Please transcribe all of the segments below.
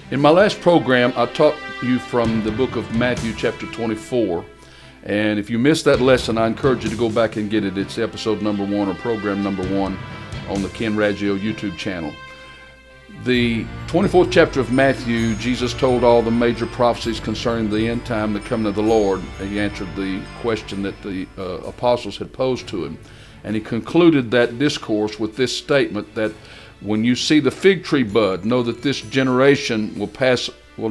In my last program, I taught you from the book of Matthew chapter 24. And if you missed that lesson, I encourage you to go back and get it. It's episode number 1 or program number 1 on the Ken Raggio YouTube channel. The 24th chapter of Matthew, Jesus told all the major prophecies concerning the end time, the coming of the Lord. He answered the question that the apostles had posed to him. And he concluded that discourse with this statement that when you see the fig tree bud, know that this generation will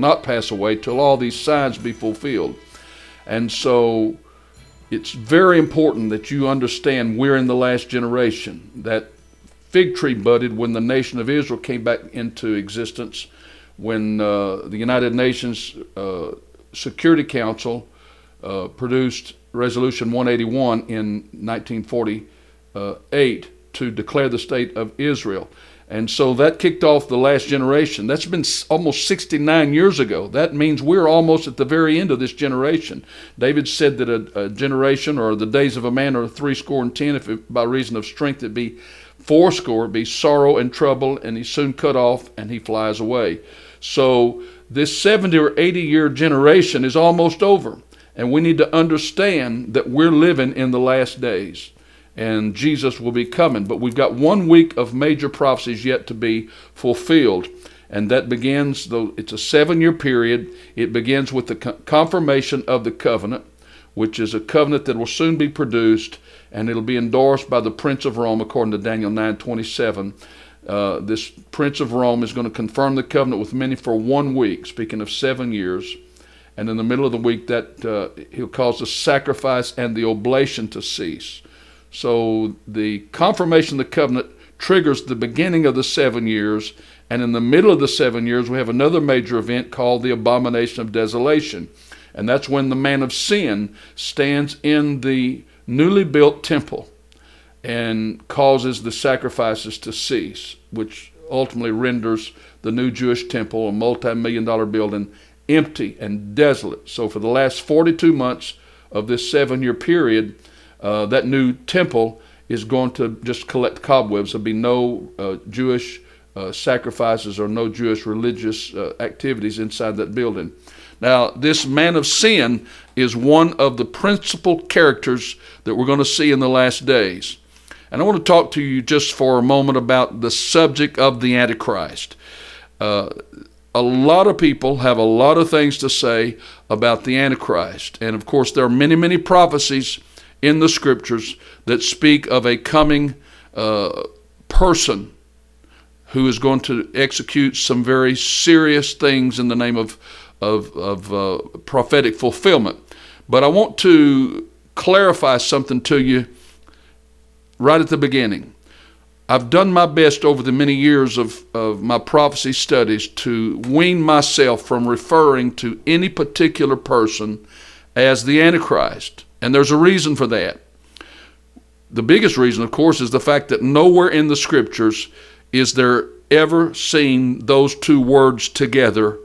not pass away till all these signs be fulfilled. And so it's very important that you understand we're in the last generation. That fig tree budded when the nation of Israel came back into existence, when the United Nations Security Council produced Resolution 181 in 1948 to declare the state of Israel. And so that kicked off the last generation. That's been almost 69 years ago. That means we're almost at the very end of this generation. David said that a generation, or the days of a man, are 70, if by reason of strength it be 80, it be sorrow and trouble, and he's soon cut off and he flies away. So this 70 or 80 year generation is almost over. And we need to understand that we're living in the last days. And Jesus will be coming. But we've got 1 week of major prophecies yet to be fulfilled. And that begins, though it's a 7-year period, it begins with the confirmation of the covenant, which is a covenant that will soon be produced, and it'll be endorsed by the Prince of Rome, according to Daniel 9:27. This Prince of Rome is going to confirm the covenant with many for 1 week, speaking of 7 years. And in the middle of the week, that he'll cause the sacrifice and the oblation to cease. So the confirmation of the covenant triggers the beginning of the 7 years, and in the middle of the 7 years we have another major event called the abomination of desolation. And that's when the man of sin stands in the newly built temple and causes the sacrifices to cease, which ultimately renders the new Jewish temple, a multi-million-dollar building, empty and desolate. So for the last 42 months of this 7-year period, that new temple is going to just collect cobwebs. There'll be no Jewish sacrifices or no Jewish religious activities inside that building. Now, this man of sin is one of the principal characters that we're going to see in the last days. And I want to talk to you just for a moment about the subject of the Antichrist. A lot of people have a lot of things to say about the Antichrist. And of course, there are many, many prophecies in the scriptures that speak of a coming person who is going to execute some very serious things in the name of prophetic fulfillment. But I want to clarify something to you right at the beginning. I've done my best over the many years of my prophecy studies to wean myself from referring to any particular person as the Antichrist. And there's a reason for that. The biggest reason, of course, is the fact that nowhere in the scriptures is there ever seen those two words together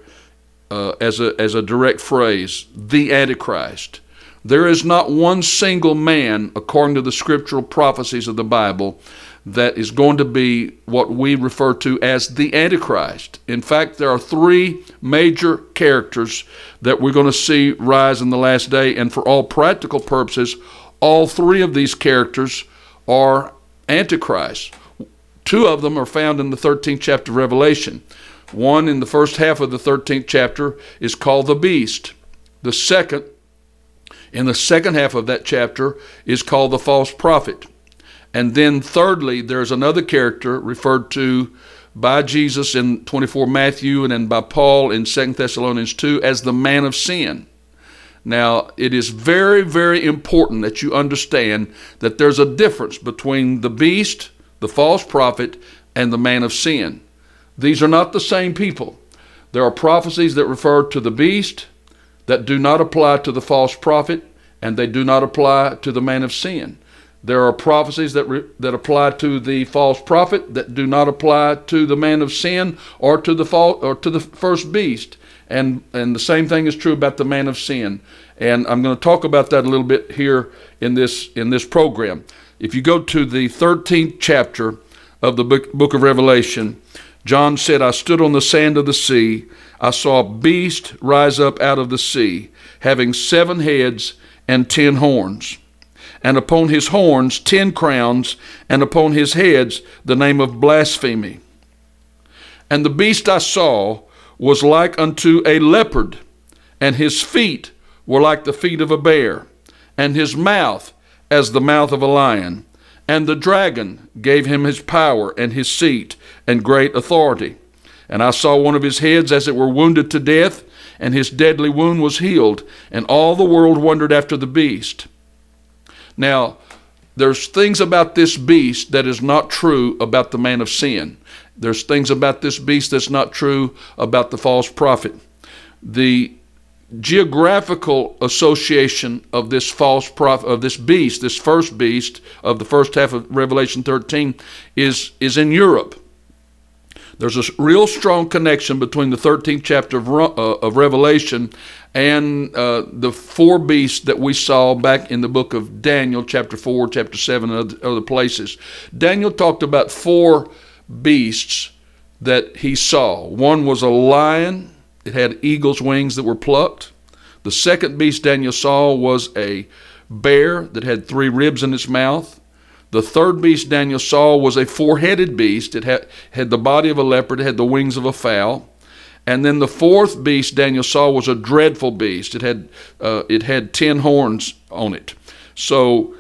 as a direct phrase, the Antichrist. There is not one single man, according to the scriptural prophecies of the Bible, that is going to be what we refer to as the Antichrist. In fact, there are 3 major characters that we're going to see rise in the last day, and for all practical purposes, all 3 of these characters are Antichrists. 2 of them are found in the 13th chapter of Revelation. One in the first half of the 13th chapter is called the beast. The second, in the second half of that chapter, is called the false prophet. And then thirdly, there's another character referred to by Jesus in 24 Matthew and then by Paul in 2 Thessalonians 2 as the man of sin. Now, it is very, very important that you understand that there's a difference between the beast, the false prophet, and the man of sin. These are not the same people. There are prophecies that refer to the beast that do not apply to the false prophet, and they do not apply to the man of sin. There are prophecies that apply to the false prophet that do not apply to the man of sin or to the first beast. And the same thing is true about the man of sin. And I'm going to talk about that a little bit here in this program. If you go to the 13th chapter of the book of Revelation, John said, I stood on the sand of the sea. I saw a beast rise up out of the sea, having 7 heads and 10 horns. And upon his horns 10 crowns, and upon his heads the name of blasphemy. And the beast I saw was like unto a leopard, and his feet were like the feet of a bear, and his mouth as the mouth of a lion. And the dragon gave him his power and his seat and great authority. And I saw one of his heads as it were wounded to death, and his deadly wound was healed, and all the world wondered after the beast. Now, there's things about this beast that is not true about the man of sin. There's things about this beast that's not true about the false prophet. The geographical association of this false prophet, of this beast, this first beast of the first half of Revelation 13 is in Europe. There's a real strong connection between the 13th chapter of Revelation and the 4 beasts that we saw back in the book of Daniel, chapter 4, chapter 7, and other places. Daniel talked about 4 beasts that he saw. One was a lion. It had eagle's wings that were plucked. The second beast Daniel saw was a bear that had 3 ribs in its mouth. The third beast Daniel saw was a 4-headed beast. It had the body of a leopard. It had the wings of a fowl. And then the fourth beast Daniel saw was a dreadful beast. It had 10 horns on it. So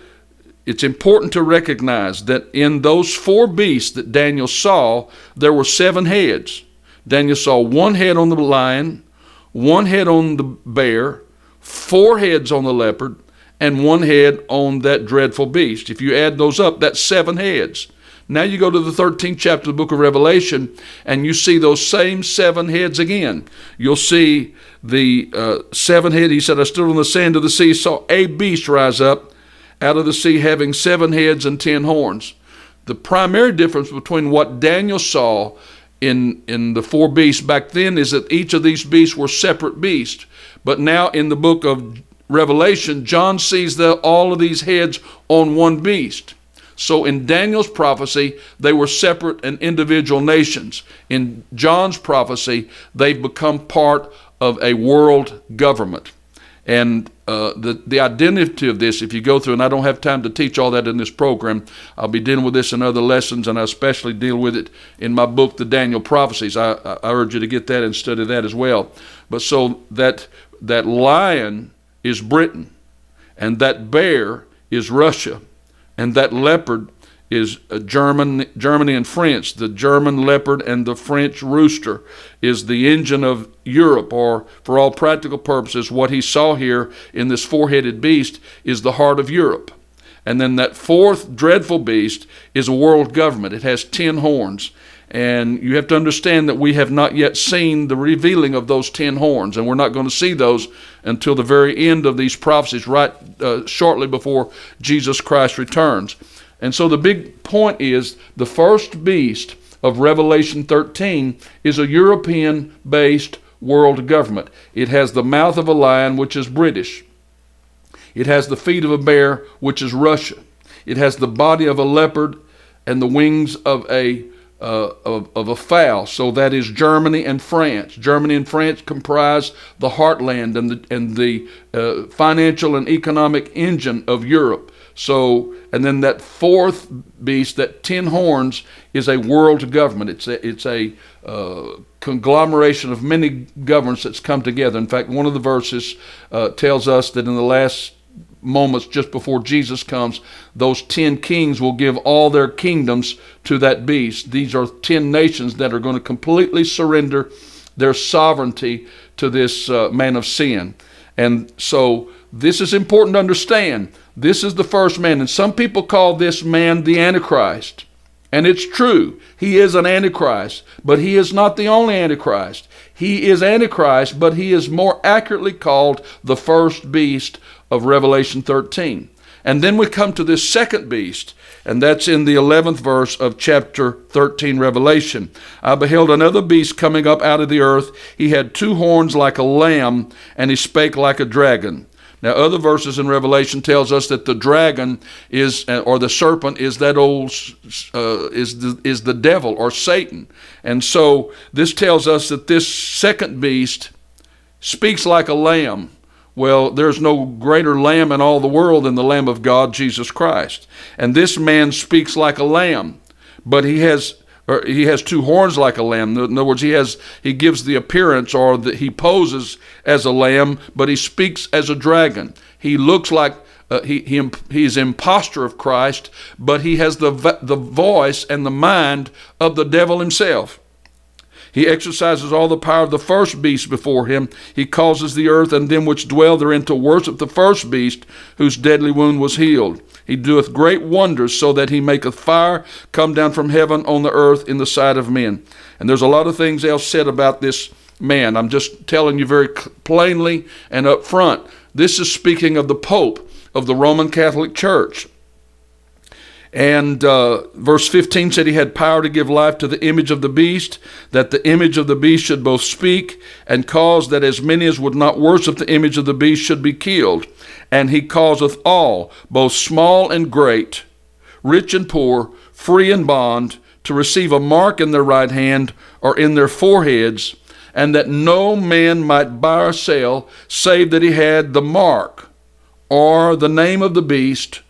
it's important to recognize that in those 4 beasts that Daniel saw, there were 7 heads. Daniel saw 1 head on the lion, 1 head on the bear, 4 heads on the leopard, and 1 head on that dreadful beast. If you add those up, that's 7 heads. Now you go to the 13th chapter of the book of Revelation, and you see those same 7 heads again. You'll see the 7 head. He said, I stood on the sand of the sea, saw a beast rise up out of the sea, having 7 heads and 10 horns. The primary difference between what Daniel saw in the 4 beasts back then is that each of these beasts were separate beasts. But now in the book of Revelation, John sees all of these heads on 1 beast. So in Daniel's prophecy, they were separate and individual nations. In John's prophecy, they've become part of a world government. And the identity of this, if you go through, and I don't have time to teach all that in this program, I'll be dealing with this in other lessons, and I especially deal with it in my book, The Daniel Prophecies. I urge you to get that and study that as well. But so that lion is Britain, and that bear is Russia, and that leopard is Germany and France. The German leopard and the French rooster is the engine of Europe, or for all practical purposes, what he saw here in this 4-headed beast is the heart of Europe. And then that 4th dreadful beast is a world government. It has 10 horns. And you have to understand that we have not yet seen the revealing of those 10 horns, and we're not going to see those until the very end of these prophecies, right shortly before Jesus Christ returns. And so the big point is the first beast of Revelation 13 is a European-based world government. It has the mouth of a lion, which is British. It has the feet of a bear, which is Russia. It has the body of a leopard and the wings of a fowl. So that is Germany and France. Germany and France comprise the heartland and the financial and economic engine of Europe. So, and then that 4th beast, that 10 horns, is a world government. It's a conglomeration of many governments that's come together. In fact, one of the verses tells us that in the last moments just before Jesus comes, those 10 kings will give all their kingdoms to that beast. These are 10 nations that are going to completely surrender their sovereignty to this man of sin. And so this is important to understand. This is the first man, and some people call this man the Antichrist. And it's true. He is an Antichrist, but he is not the only Antichrist. He is Antichrist, but he is more accurately called the first beast of Revelation 13. And then we come to this second beast, and that's in the 11th verse of chapter 13 Revelation. I beheld another beast coming up out of the earth. He had 2 horns like a lamb, and he spake like a dragon. Now, other verses in Revelation tells us that the dragon is, or the serpent is that old, is the devil or Satan. And so this tells us that this second beast speaks like a lamb. Well, there's no greater lamb in all the world than the Lamb of God, Jesus Christ. And this man speaks like a lamb, but he has two horns like a lamb. In other words, he gives the appearance, or he poses as a lamb, but he speaks as a dragon. He looks like he's impostor of Christ, but he has the voice and the mind of the devil himself. He exercises all the power of the first beast before him. He causes the earth and them which dwell therein to worship the first beast, whose deadly wound was healed. He doeth great wonders, so that he maketh fire come down from heaven on the earth in the sight of men. And there's a lot of things else said about this man. I'm just telling you very plainly and up front. This is speaking of the Pope of the Roman Catholic Church. And verse 15 said he had power to give life to the image of the beast, that the image of the beast should both speak and cause that as many as would not worship the image of the beast should be killed. And he causeth all, both small and great, rich and poor, free and bond, to receive a mark in their right hand or in their foreheads, and that no man might buy or sell, save that he had the mark, or the name of the beast,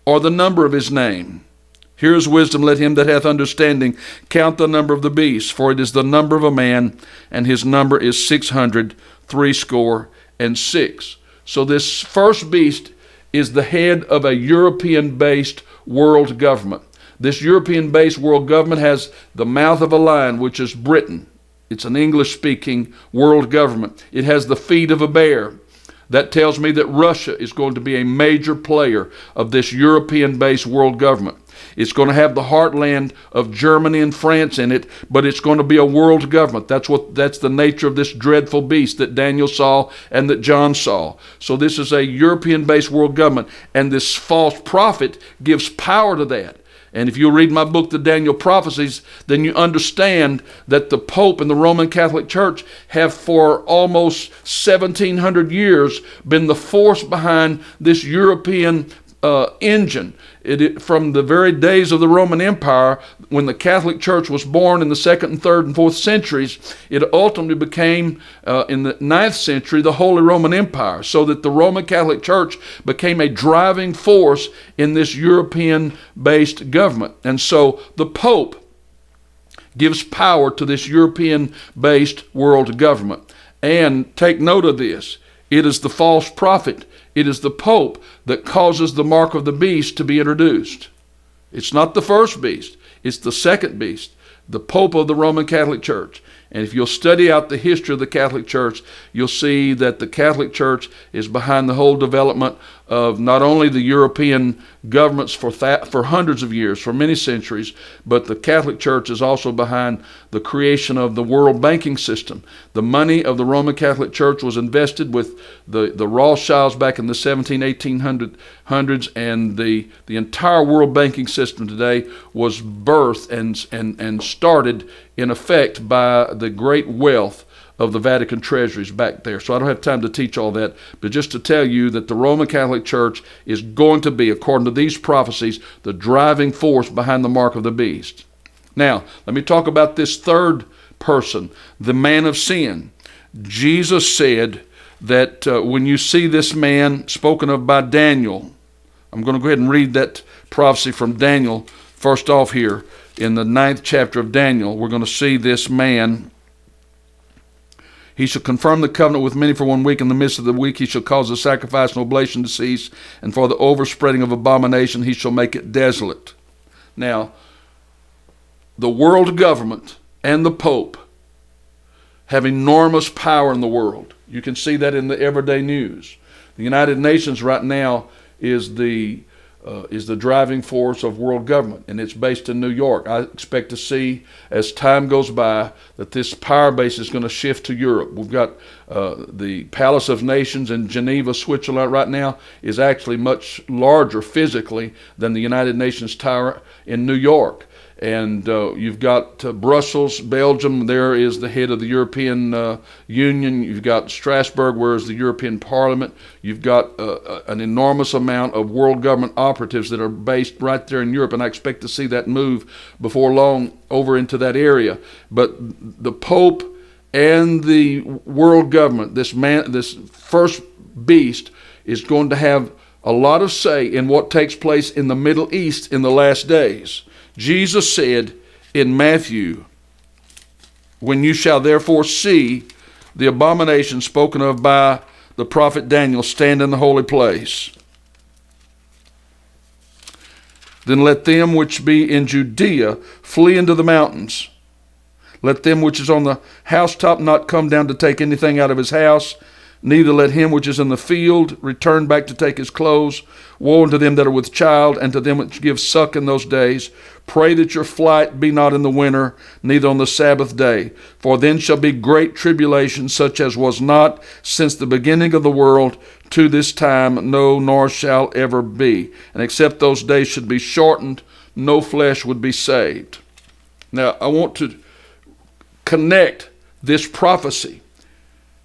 or the number of his name. Here is wisdom. Let him that hath understanding count the number of the beast, for it is the number of a man, and his number is 666. So this first beast is the head of a European-based world government. This European-based world government has the mouth of a lion, which is Britain. It's an English-speaking world government. It has the feet of a bear. That tells me that Russia is going to be a major player of this European-based world government. It's going to have the heartland of Germany and France in it, but it's going to be a world government. That's the nature of this dreadful beast that Daniel saw and that John saw. So this is a European-based world government, and this false prophet gives power to that. And if you read my book, The Daniel Prophecies, then you understand that the Pope and the Roman Catholic Church have for almost 1,700 years been the force behind this European engine. From the very days of the Roman Empire, when the Catholic Church was born in the 2nd and 3rd and 4th centuries, it ultimately became, in the 9th century, the Holy Roman Empire, so that the Roman Catholic Church became a driving force in this European-based government. And so the Pope gives power to this European-based world government. And take note of this. It is the false prophet. It is the Pope that causes the mark of the beast to be introduced. It's not the first beast. It's the second beast, the Pope of the Roman Catholic Church. And if you'll study out the history of the Catholic Church, you'll see that the Catholic Church is behind the whole development of not only the European governments for hundreds of years, for many centuries, but the Catholic Church is also behind the creation of the world banking system. The money of the Roman Catholic Church was invested with the Rothschilds back in the 1800s, and the entire world banking system today was birthed and started in effect by the great wealth of the Vatican treasuries back there. So I don't have time to teach all that, but just to tell you that the Roman Catholic Church is going to be, according to these prophecies, the driving force behind the mark of the beast. Now, let me talk about this third person, the man of sin. Jesus said that when you see this man spoken of by Daniel, I'm going to go ahead and read that prophecy from Daniel first off here. In the 9th chapter of Daniel, we're going to see this man. He shall confirm the covenant with many for 1 week. In the midst of the week he shall cause the sacrifice and oblation to cease, and for the overspreading of abomination he shall make it desolate. Now, the world government and the Pope have enormous power in the world. You can see that in the everyday news. The United Nations right now is the driving force of world government, and it's based in New York. I expect to see, as time goes by, that this power base is going to shift to Europe. We've got the Palace of Nations in Geneva, Switzerland right now is actually much larger physically than the United Nations Tower in New York. And you've got Brussels, Belgium. There is the head of the European Union. You've got Strasbourg, where is the European Parliament. You've got an enormous amount of world government operatives that are based right there in Europe, and I expect to see that move before long over into that area. But the Pope and the world government, this first beast, is going to have a lot of say in what takes place in the Middle East in the last days. Jesus said in Matthew, "When you shall therefore see the abomination spoken of by the prophet Daniel stand in the holy place, then let them which be in Judea flee into the mountains. Let them which is on the housetop not come down to take anything out of his house, neither let him which is in the field return back to take his clothes. Woe unto them that are with child, and to them which give suck in those days. Pray that your flight be not in the winter, neither on the Sabbath day. For then shall be great tribulation, such as was not since the beginning of the world to this time, no, nor shall ever be. And except those days should be shortened, no flesh would be saved." Now, I want to connect this prophecy.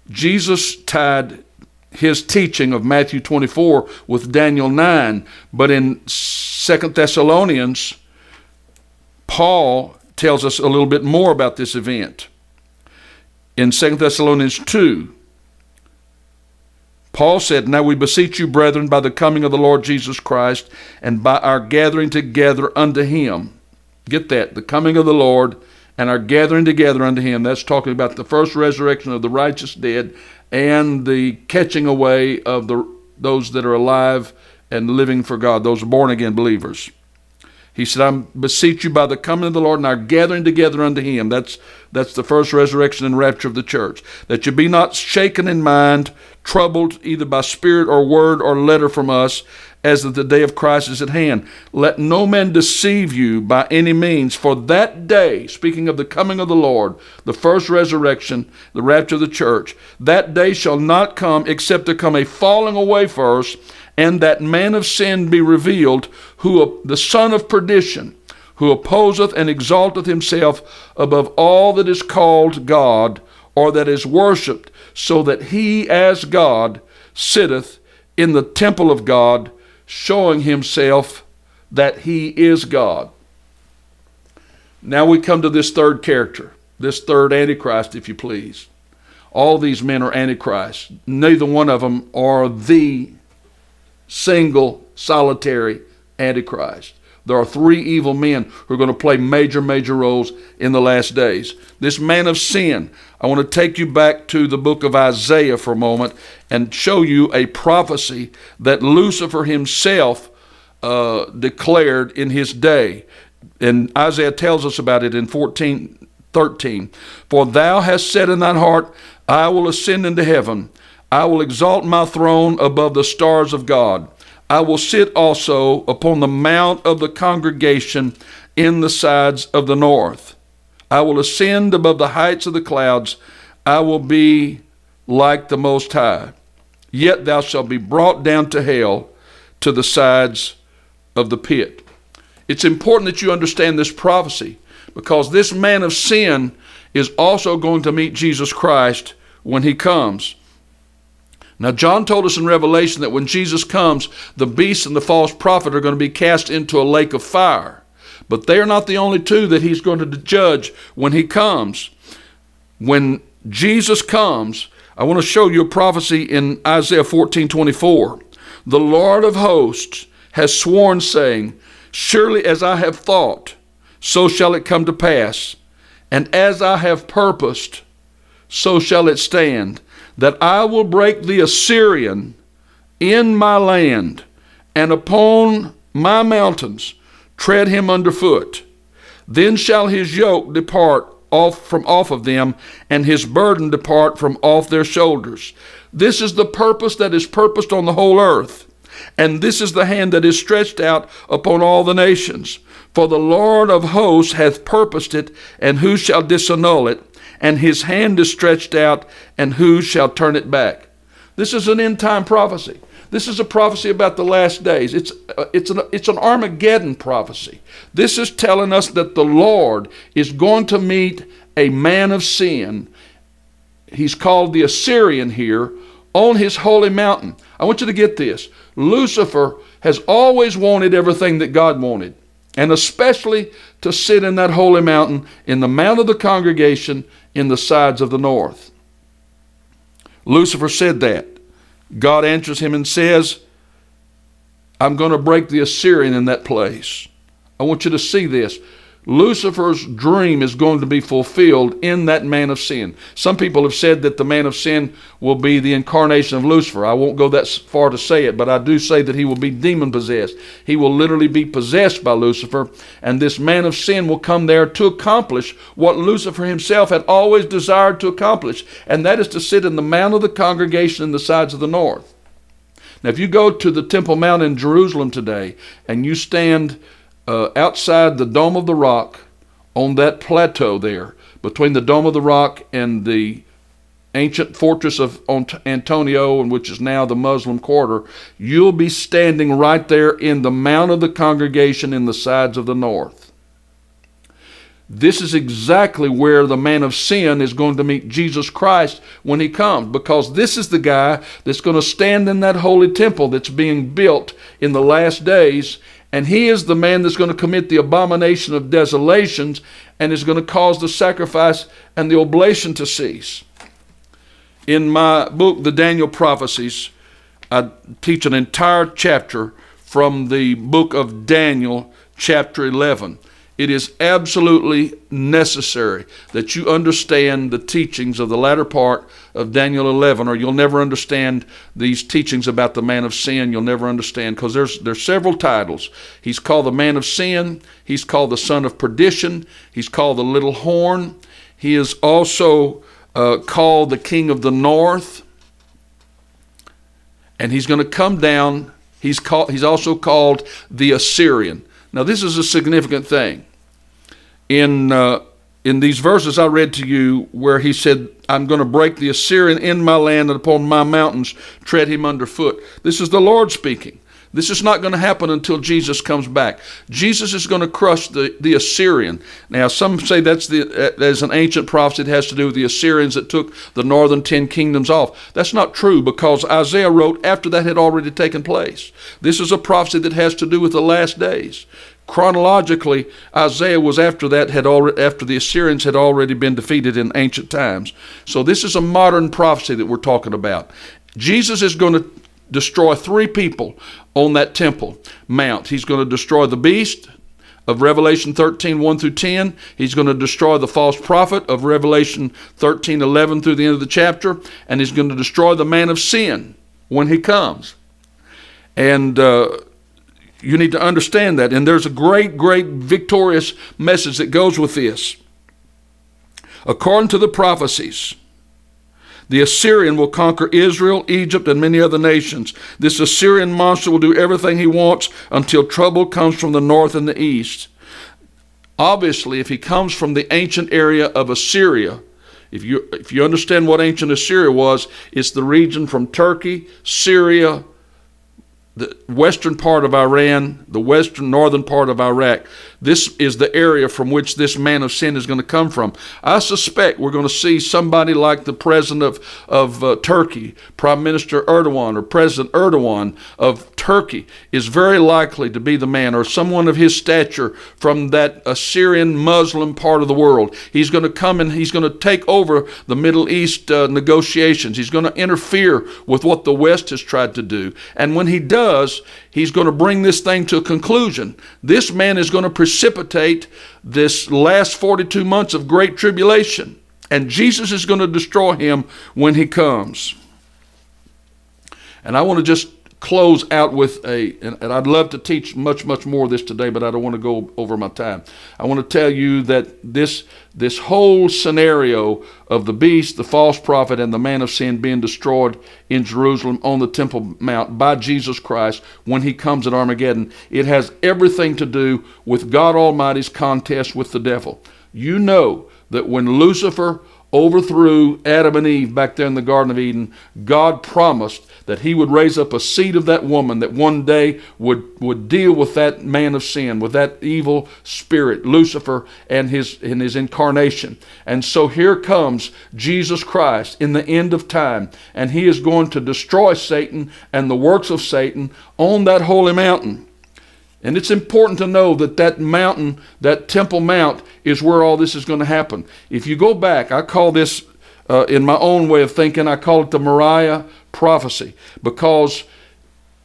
Jesus tied his teaching of Matthew 24 with Daniel 9, but in 2 Thessalonians, Paul tells us a little bit more about this event. In 2 Thessalonians 2, Paul said, "Now we beseech you, brethren, by the coming of the Lord Jesus Christ, and by our gathering together unto him." Get that, the coming of the Lord and our gathering together unto him. That's talking about the first resurrection of the righteous dead and the catching away of those that are alive and living for God, those born-again believers. He said, "I beseech you by the coming of the Lord and our gathering together unto him." That's the first resurrection and rapture of the church. "That you be not shaken in mind, troubled either by spirit or word or letter from us, as that the day of Christ is at hand. Let no man deceive you by any means, for that day," speaking of the coming of the Lord, the first resurrection, the rapture of the church, "that day shall not come except there come a falling away first, and that man of sin be revealed, who the son of perdition, who opposeth and exalteth himself above all that is called God, or that is worshipped, so that he as God sitteth in the temple of God, showing himself that he is God." Now we come to this third character, this third Antichrist, if you please. All these men are Antichrists. Neither one of them are the single, solitary Antichrist. There are three evil men who are going to play major roles in the last days. This man of sin, I want to take you back to the book of Isaiah for a moment and show you a prophecy that Lucifer himself declared in his day. And Isaiah tells us about it in 14:13. "For thou hast said in thine heart, I will ascend into heaven. I will exalt my throne above the stars of God. I will sit also upon the mount of the congregation in the sides of the north. I will ascend above the heights of the clouds. I will be like the Most High. Yet thou shalt be brought down to hell, to the sides of the pit." It's important that you understand this prophecy, because this man of sin is also going to meet Jesus Christ when he comes. Now, John told us in Revelation that when Jesus comes, the beast and the false prophet are going to be cast into a lake of fire. But they are not the only two that he's going to judge when he comes. When Jesus comes, I want to show you a prophecy in Isaiah 14:24. "The Lord of hosts has sworn, saying, Surely as I have thought, so shall it come to pass. And as I have purposed, so shall it stand, that I will break the Assyrian in my land, and upon my mountains tread him underfoot. Then shall his yoke depart from off of them, and his burden depart from off their shoulders. This is the purpose that is purposed on the whole earth, and this is the hand that is stretched out upon all the nations. For the Lord of hosts hath purposed it, and who shall disannul it? And his hand is stretched out, and who shall turn it back?" This is an end time prophecy. This is a prophecy about the last days. It's an Armageddon prophecy. This is telling us that the Lord is going to meet a man of sin. He's called the Assyrian here, on his holy mountain. I want you to get this. Lucifer has always wanted everything that God wanted, and especially to sit in that holy mountain, in the mount of the congregation, in the sides of the north. Lucifer said that. God answers him and says, I'm going to break the Assyrian in that place. I want you to see this. Lucifer's dream is going to be fulfilled in that man of sin. Some people have said that the man of sin will be the incarnation of Lucifer. I won't go that far to say it, but I do say that he will be demon possessed. He will literally be possessed by Lucifer, and this man of sin will come there to accomplish what Lucifer himself had always desired to accomplish, and that is to sit in the mount of the congregation in the sides of the north. Now, if you go to the Temple Mount in Jerusalem today, and you stand outside the Dome of the Rock, on that plateau there, between the Dome of the Rock and the ancient fortress of Antonio, and which is now the Muslim quarter, you'll be standing right there in the mount of the congregation in the sides of the north. This is exactly where the man of sin is going to meet Jesus Christ when he comes, because this is the guy that's going to stand in that holy temple that's being built in the last days. And he is the man that's going to commit the abomination of desolations and is going to cause the sacrifice and the oblation to cease. In my book, The Daniel Prophecies, I teach an entire chapter from the book of Daniel, chapter 11. It is absolutely necessary that you understand the teachings of the latter part of Daniel 11, or you'll never understand these teachings about the man of sin. You'll never understand, because there's several titles. He's called the man of sin. He's called the son of perdition. He's called the little horn. He is also called the king of the north. And he's going to come down. He's also called the Assyrian. Now, this is a significant thing. In these verses I read to you, where he said, I'm going to break the Assyrian in my land, and upon my mountains tread him underfoot. This is the Lord speaking. This is not going to happen until Jesus comes back. Jesus is going to crush the Assyrian. Now, some say that's an ancient prophecy. It has to do with the Assyrians that took the northern 10 kingdoms off. That's not true, because Isaiah wrote after that had already taken place. This is a prophecy that has to do with the last days. Chronologically, Isaiah was after the Assyrians had already been defeated in ancient times. So this is a modern prophecy that we're talking about. Jesus is going to destroy 3 people on that temple mount. He's going to destroy the beast of Revelation 13, 1 through 10. He's going to destroy the false prophet of Revelation 13, 11 through the end of the chapter. And he's going to destroy the man of sin when he comes. And you need to understand that. And there's a great, great victorious message that goes with this. According to the prophecies, the Assyrian will conquer Israel, Egypt, and many other nations. This Assyrian monster will do everything he wants until trouble comes from the north and the east. Obviously, if he comes from the ancient area of Assyria, if you understand what ancient Assyria was, it's the region from Turkey, Syria, the western part of Iran, the northern part of Iraq. This is the area from which this man of sin is going to come from. I suspect we're going to see somebody like the president of Turkey, Prime Minister Erdogan, or President Erdogan of Turkey is very likely to be the man, or someone of his stature from that Assyrian Muslim part of the world. He's going to come and he's going to take over the Middle East negotiations. He's going to interfere with what the West has tried to do. And when he does, he's going to bring this thing to a conclusion. This man is going to precipitate this last 42 months of great tribulation. And Jesus is going to destroy him when he comes. And I want to just close out with and I'd love to teach much, much more of this today, but I don't want to go over my time. I want to tell you that this whole scenario of the beast, the false prophet, and the man of sin being destroyed in Jerusalem on the Temple Mount by Jesus Christ when he comes at Armageddon, it has everything to do with God Almighty's contest with the devil. You know that when Lucifer overthrew Adam and Eve back there in the Garden of Eden, God promised that he would raise up a seed of that woman that one day would deal with that man of sin, with that evil spirit, Lucifer, and his incarnation. And so here comes Jesus Christ in the end of time, and he is going to destroy Satan and the works of Satan on that holy mountain. And it's important to know that that mountain, that Temple Mount, is where all this is going to happen. If you go back, I call this, in my own way of thinking, I call it the Mariah prophecy, because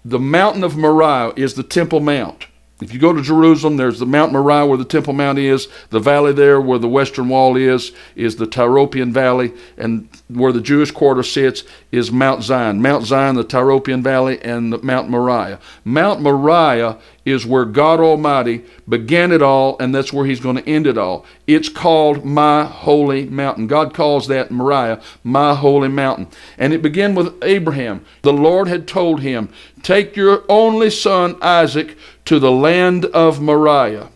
the mountain of Mariah is the Temple Mount. If you go to Jerusalem, there's the Mount Moriah where the Temple Mount is. The valley there where the Western Wall is the Tyropian Valley. And where the Jewish quarter sits is Mount Zion. Mount Zion, the Tyropian Valley, and the Mount Moriah. Mount Moriah is where God Almighty began it all, and that's where he's going to end it all. It's called my holy mountain. God calls that Moriah my holy mountain. And it began with Abraham. The Lord had told him, take your only son Isaac to the land of Moriah.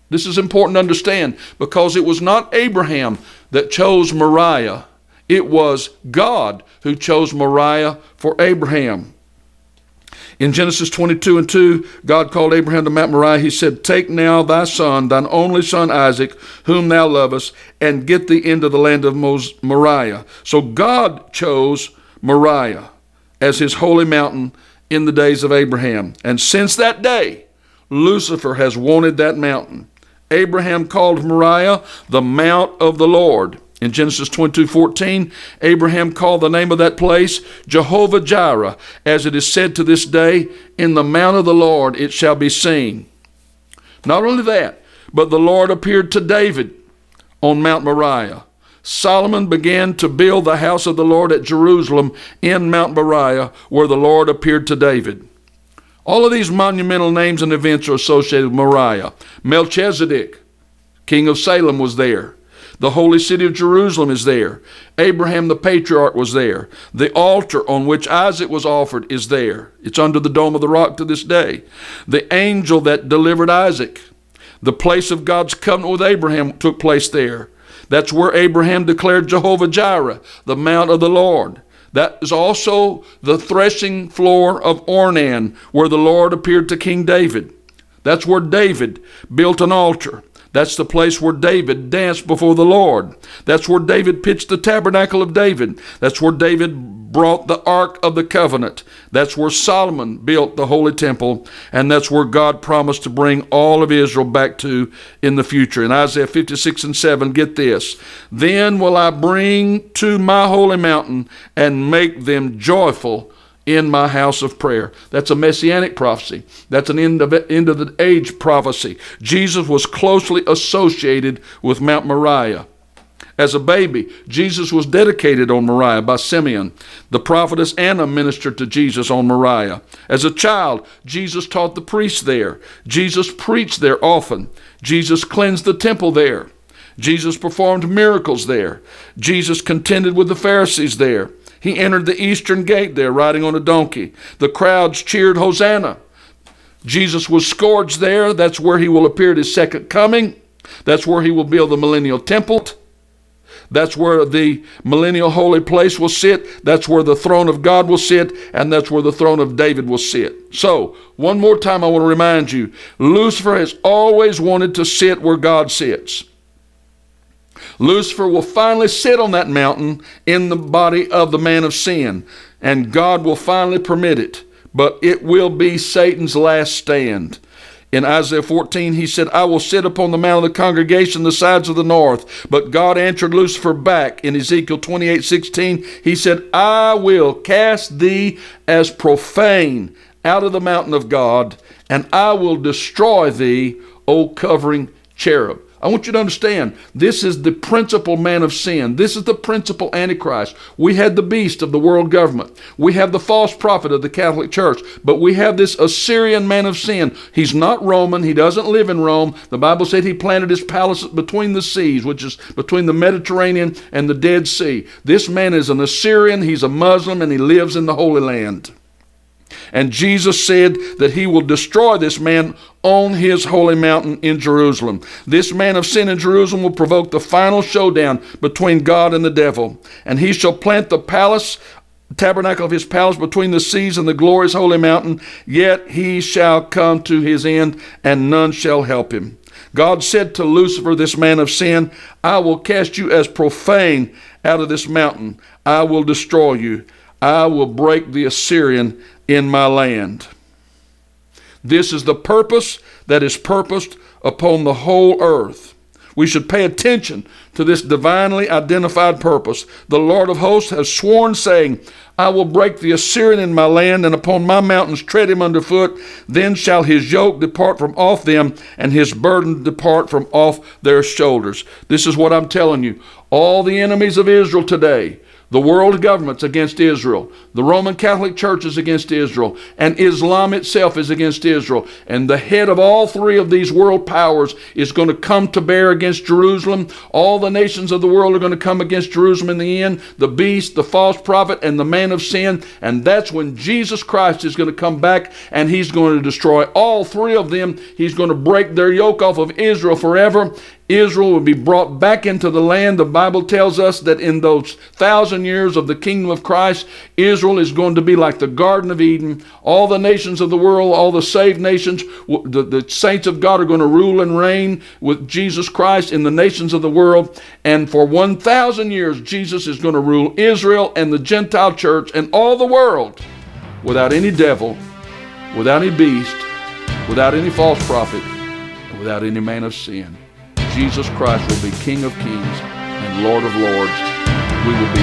This is important to understand, because it was not Abraham that chose Moriah. It was God who chose Moriah for Abraham. In Genesis 22:2, God called Abraham to Mount Moriah. He said, take now thy son, thine only son Isaac, whom thou lovest, and get thee into the land of Moriah. So God chose Moriah as his holy mountain in the days of Abraham. And since that day, Lucifer has wanted that mountain. Abraham called Moriah the Mount of the Lord. In Genesis 22:14, Abraham called the name of that place Jehovah Jireh, as it is said to this day, in the mount of the Lord it shall be seen. Not only that, but the Lord appeared to David on Mount Moriah. Solomon began to build the house of the Lord at Jerusalem in Mount Moriah, where the Lord appeared to David. All of these monumental names and events are associated with Moriah. Melchizedek, king of Salem, was there. The holy city of Jerusalem is there. Abraham the patriarch was there. The altar on which Isaac was offered is there. It's under the dome of the rock to this day. The angel that delivered Isaac, the place of God's covenant with Abraham, took place there. That's where Abraham declared Jehovah Jireh, the mount of the Lord. That is also the threshing floor of Ornan, where the Lord appeared to King David. That's where David built an altar. That's the place where David danced before the Lord. That's where David pitched the tabernacle of David. That's where David brought the Ark of the Covenant. That's where Solomon built the Holy Temple. And that's where God promised to bring all of Israel back to in the future. In Isaiah 56:7, get this. Then will I bring to my holy mountain and make them joyful in my house of prayer. That's a messianic prophecy. That's an end of the age prophecy. Jesus was closely associated with Mount Moriah. As a baby, Jesus was dedicated on Moriah by Simeon. The prophetess Anna ministered to Jesus on Moriah. As a child, Jesus taught the priests there. Jesus preached there often. Jesus cleansed the temple there. Jesus performed miracles there. Jesus contended with the Pharisees there. He entered the eastern gate there riding on a donkey. The crowds cheered Hosanna. Jesus was scourged there. That's where he will appear at his second coming. That's where he will build the millennial temple. That's where the millennial holy place will sit. That's where the throne of God will sit. And that's where the throne of David will sit. So, one more time I want to remind you, Lucifer has always wanted to sit where God sits. Lucifer will finally sit on that mountain in the body of the man of sin, and God will finally permit it, but it will be Satan's last stand. In Isaiah 14, he said, I will sit upon the mount of the congregation, the sides of the north. But God answered Lucifer back. In Ezekiel 28:16, he said, I will cast thee as profane out of the mountain of God, and I will destroy thee, O covering cherub. I want you to understand, this is the principal man of sin. This is the principal Antichrist. We had the beast of the world government. We have the false prophet of the Catholic Church. But we have this Assyrian man of sin. He's not Roman. He doesn't live in Rome. The Bible said he planted his palace between the seas, which is between the Mediterranean and the Dead Sea. This man is an Assyrian. He's a Muslim, and he lives in the Holy Land. And Jesus said that he will destroy this man on his holy mountain in Jerusalem. This man of sin in Jerusalem will provoke the final showdown between God and the devil. And he shall plant the tabernacle of his palace between the seas and the glorious holy mountain. Yet he shall come to his end, and none shall help him. God said to Lucifer, this man of sin, I will cast you as profane out of this mountain. I will destroy you. I will break the Assyrian in my land. This is the purpose that is purposed upon the whole earth. We should pay attention to this divinely identified purpose. The Lord of hosts has sworn, saying, I will break the Assyrian in my land, and upon my mountains tread him underfoot. Then shall his yoke depart from off them, and his burden depart from off their shoulders. This is what I'm telling you. All the enemies of Israel today, the world government's against Israel. The Roman Catholic Church is against Israel. And Islam itself is against Israel. And the head of all three of these world powers is going to come to bear against Jerusalem. All the nations of the world are going to come against Jerusalem in the end. The beast, the false prophet, and the man of sin. And that's when Jesus Christ is going to come back, and he's going to destroy all three of them. He's going to break their yoke off of Israel forever. Israel will be brought back into the land. The Bible tells us that in those 1,000 years of the kingdom of Christ, Israel is going to be like the Garden of Eden. All the nations of the world, all the saved nations, the saints of God are going to rule and reign with Jesus Christ in the nations of the world. And for 1,000 years, Jesus is going to rule Israel and the Gentile church and all the world without any devil, without any beast, without any false prophet, and without any man of sin. Jesus Christ will be King of kings and Lord of lords. We will be